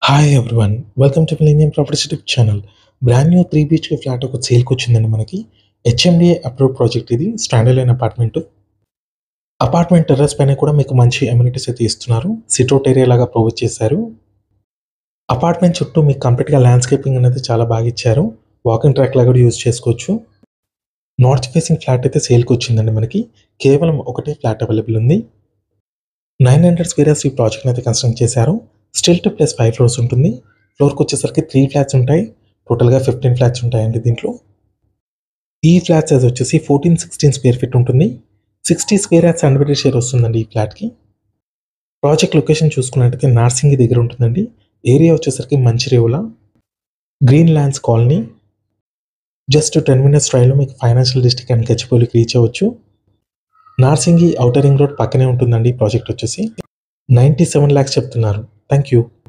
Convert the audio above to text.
Hi everyone. Welcome to millennium properties YouTube channel. Brand new 3 BHK flat ఒక సేల్‌కి వచ్చిందండి మనకి. హెచ్ఎండిఏ అప్రూవ్డ్ ప్రాజెక్ట్ ఇది. Standard alone apartment. Apartment terrace పైన కూడా మీకు మంచి అమ్యూనిటీస్ అయితే ఇస్తున్నారు. సిట్ అవుట్ ఏరియా లాగా ప్రొవైడ్ చేశారు. అపార్ట్మెంట్ చుట్టూ మీకు కంప్లీట్‌గా ల్యాండ్‌స్కేపింగ్ అనేది చాలా బాగా ఇచ్చారు. వాకింగ్ ట్రాక్ లాగా కూడా యూజ్ చేసుకోవచ్చు. నార్త్ ఫేసింగ్ ఫ్లాట్ అయితే సేల్‌కి వచ్చిందండి మనకి. కేవలం ఒకటే ఫ్లాట్ అవైలబుల్ ఉంది. 900 స్క్వేర్ ఈ ప్రాజెక్ట్‌ని అయితే కన్స్ట్రక్ట్ చేశారు. స్టిల్ట్ ప్లస్ 5 ఫ్లోర్స్ ఉంటుంది. ఫ్లోర్‌కి వచ్చేసరికి 3 ఫ్లాట్స్ ఉంటాయి. టోటల్‌గా 15 ఫ్లాట్స్ ఉంటాయండి దీంట్లో. ఈ ఫ్లాట్ సైజ్ వచ్చేసి 16 స్క్వేర్ ఫీట్ ఉంటుంది. 60 స్క్వేర్ యార్డ్స్ అన్డివైడెడ్ షేర్ వస్తుందండి ఈ ఫ్లాట్‌కి. ప్రాజెక్ట్ లొకేషన్ చూసుకున్నట్టయితే నార్సింగి దగ్గర ఉంటుందండి. ఏరియా వచ్చేసరికి Mancherial green lands colony. Just 10 minutes డ్రైవ్‌లో మీకు ఫైనాన్షియల్ డిస్ట్రిక్ట్ అండ్ గచ్చిబౌలికి రీచ్ అవ్వచ్చు. నార్సింగి ఔటర్ రింగ్ రోడ్ పక్కనే ఉంటుందండి ఈ ప్రాజెక్ట్ వచ్చేసి. 97 లాక్స్ చెప్తున్నారు. Thank you.